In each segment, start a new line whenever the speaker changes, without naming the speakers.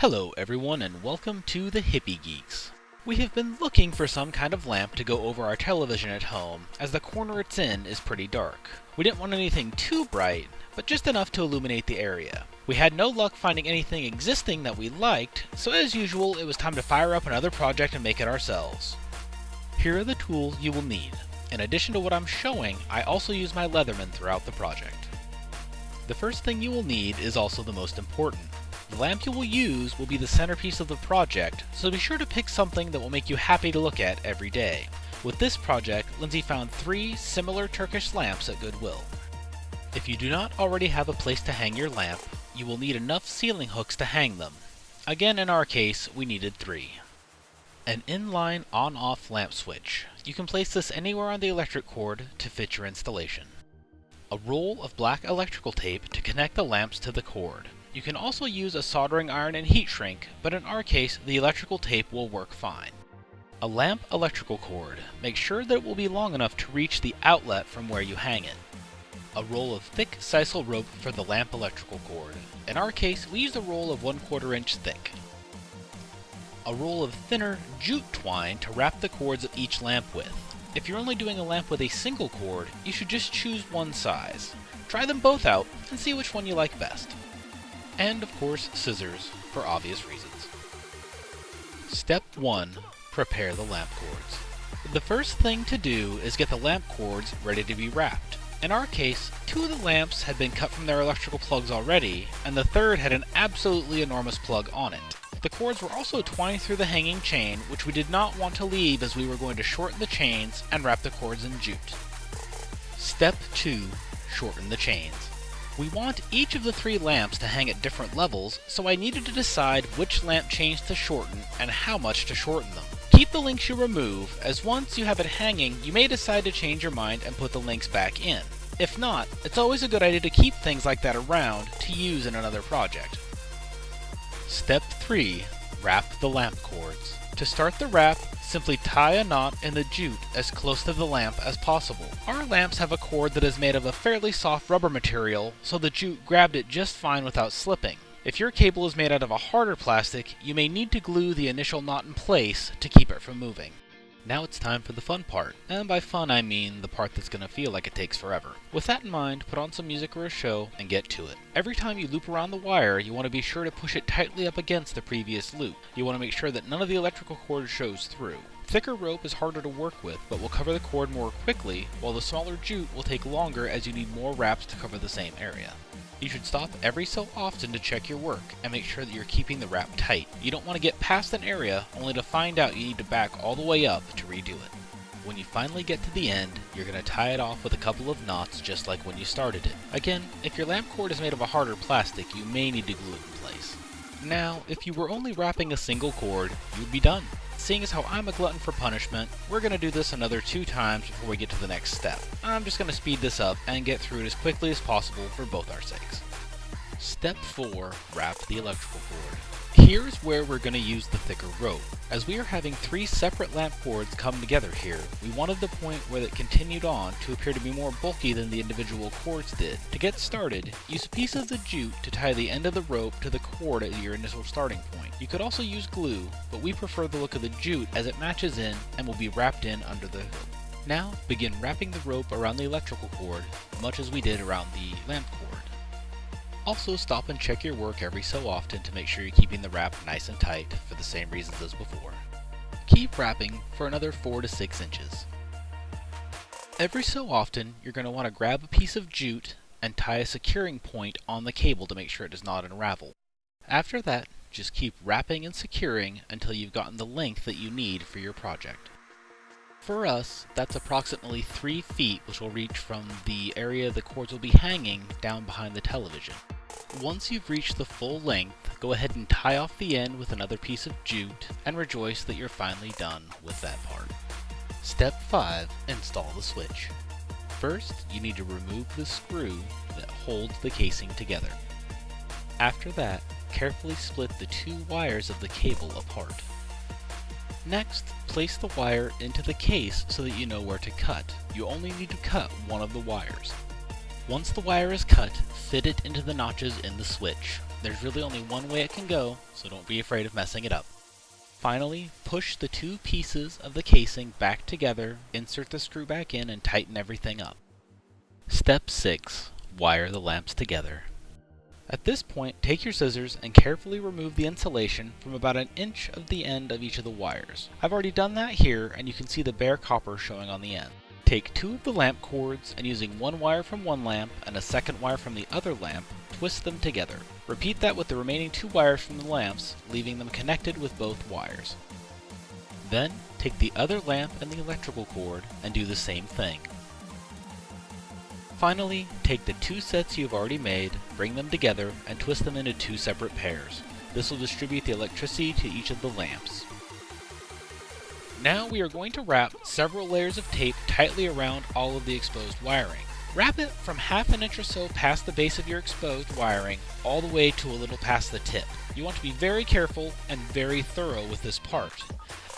Hello everyone and welcome to the Hippie Geeks. We have been looking for some kind of lamp to go over our television at home, as the corner it's in is pretty dark. We didn't want anything too bright, but just enough to illuminate the area. We had no luck finding anything existing that we liked, so as usual it was time to fire up another project and make it ourselves. Here are the tools you will need. In addition to what I'm showing, I also use my Leatherman throughout the project. The first thing you will need is also the most important. The lamp you will use will be the centerpiece of the project, so be sure to pick something that will make you happy to look at every day. With this project, Lindsay found 3 similar Turkish lamps at Goodwill. If you do not already have a place to hang your lamp, you will need enough ceiling hooks to hang them. Again, in our case, we needed 3. An inline on-off lamp switch. You can place this anywhere on the electric cord to fit your installation. A roll of black electrical tape to connect the lamps to the cord. You can also use a soldering iron and heat shrink, but in our case, the electrical tape will work fine. A lamp electrical cord. Make sure that it will be long enough to reach the outlet from where you hang it. A roll of thick sisal rope for the lamp electrical cord. In our case, we used a roll of 1/4 inch thick. A roll of thinner jute twine to wrap the cords of each lamp with. If you're only doing a lamp with a single cord, you should just choose one size. Try them both out and see which one you like best. And of course, scissors, for obvious reasons. Step 1. Prepare the lamp cords. The first thing to do is get the lamp cords ready to be wrapped. In our case, 2 of the lamps had been cut from their electrical plugs already, and the third had an absolutely enormous plug on it. The cords were also twined through the hanging chain, which we did not want to leave as we were going to shorten the chains and wrap the cords in jute. Step 2. Shorten the chains. We want each of the 3 lamps to hang at different levels, so I needed to decide which lamp chains to shorten and how much to shorten them. Keep the links you remove, as once you have it hanging, you may decide to change your mind and put the links back in. If not, it's always a good idea to keep things like that around to use in another project. Step 3. Wrap the lamp cords. To start the wrap, simply tie a knot in the jute as close to the lamp as possible. Our lamps have a cord that is made of a fairly soft rubber material, so the jute grabbed it just fine without slipping. If your cable is made out of a harder plastic, you may need to glue the initial knot in place to keep it from moving. Now it's time for the fun part, and by fun I mean the part that's gonna feel like it takes forever. With that in mind, put on some music or a show and get to it. Every time you loop around the wire, you want to be sure to push it tightly up against the previous loop. You want to make sure that none of the electrical cord shows through. Thicker rope is harder to work with, but will cover the cord more quickly, while the smaller jute will take longer as you need more wraps to cover the same area. You should stop every so often to check your work and make sure that you're keeping the wrap tight. You don't want to get past an area only to find out you need to back all the way up to redo it. When you finally get to the end, you're going to tie it off with a couple of knots just like when you started it. Again, if your lamp cord is made of a harder plastic, you may need to glue it in place. Now, if you were only wrapping a single cord, you'd be done. Seeing as how I'm a glutton for punishment, we're going to do this another 2 times before we get to the next step. I'm just going to speed this up and get through it as quickly as possible for both our sakes. Step 4. Wrap the electrical cord. Here's where we're going to use the thicker rope. As we are having 3 separate lamp cords come together here, we wanted the point where it continued on to appear to be more bulky than the individual cords did. To get started, use a piece of the jute to tie the end of the rope to the cord at your initial starting point. You could also use glue, but we prefer the look of the jute as it matches in and will be wrapped in under the hook. Now, begin wrapping the rope around the electrical cord, much as we did around the lamp cord. Also, stop and check your work every so often to make sure you're keeping the wrap nice and tight for the same reasons as before. Keep wrapping for another 4 to 6 inches. Every so often, you're going to want to grab a piece of jute and tie a securing point on the cable to make sure it does not unravel. After that, just keep wrapping and securing until you've gotten the length that you need for your project. For us, that's approximately 3 feet, which will reach from the area the cords will be hanging down behind the television. Once you've reached the full length, go ahead and tie off the end with another piece of jute and rejoice that you're finally done with that part. Step 5. Install the switch. First, you need to remove the screw that holds the casing together. After that, carefully split the 2 wires of the cable apart. Next, place the wire into the case so that you know where to cut. You only need to cut one of the wires. Once the wire is cut, fit it into the notches in the switch. there's really only one way it can go, so don't be afraid of messing it up. Finally, push the two pieces of the casing back together, insert the screw back in, and tighten everything up. Step 6. Wire the lamps together. At this point, take your scissors and carefully remove the insulation from about an inch of the end of each of the wires. I've already done that here, and you can see the bare copper showing on the end. Take two of the lamp cords, and using one wire from one lamp and a second wire from the other lamp, twist them together. Repeat that with the remaining two wires from the lamps, leaving them connected with both wires. Then, take the other lamp and the electrical cord and do the same thing. Finally, take the two sets you have already made, bring them together, and twist them into two separate pairs. This will distribute the electricity to each of the lamps. Now we are going to wrap several layers of tape tightly around all of the exposed wiring. Wrap it from half an inch or so past the base of your exposed wiring, all the way to a little past the tip. You want to be very careful and very thorough with this part.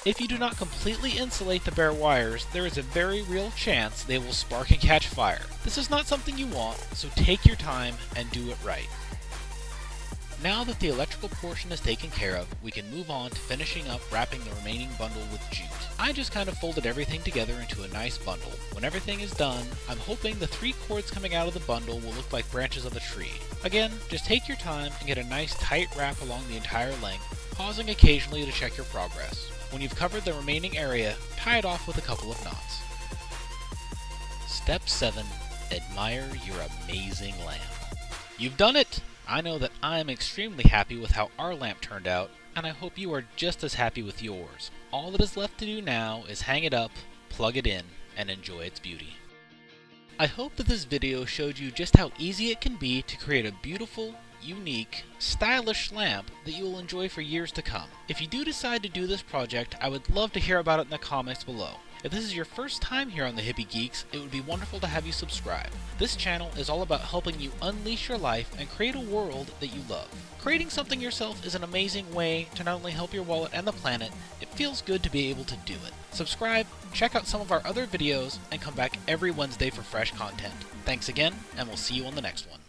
If you do not completely insulate the bare wires, there is a very real chance they will spark and catch fire. This is not something you want, so take your time and do it right. Now that the electrical portion is taken care of, we can move on to finishing up wrapping the remaining bundle with jute. I just kind of folded everything together into a nice bundle. When everything is done, I'm hoping the three cords coming out of the bundle will look like branches of a tree. Again, just take your time and get a nice tight wrap along the entire length, pausing occasionally to check your progress. When you've covered the remaining area, tie it off with a couple of knots. Step 7. Admire your amazing lamp. You've done it! I know that I'm extremely happy with how our lamp turned out, and I hope you are just as happy with yours. All that is left to do now is hang it up, plug it in, and enjoy its beauty. I hope that this video showed you just how easy it can be to create a beautiful, unique, stylish lamp that you will enjoy for years to come. If you do decide to do this project, I would love to hear about it in the comments below. If this is your first time here on the Hippie Geeks, it would be wonderful to have you subscribe. This channel is all about helping you unleash your life and create a world that you love. Creating something yourself is an amazing way to not only help your wallet and the planet, it feels good to be able to do it. Subscribe, check out some of our other videos, and come back every Wednesday for fresh content. Thanks again, and we'll see you on the next one.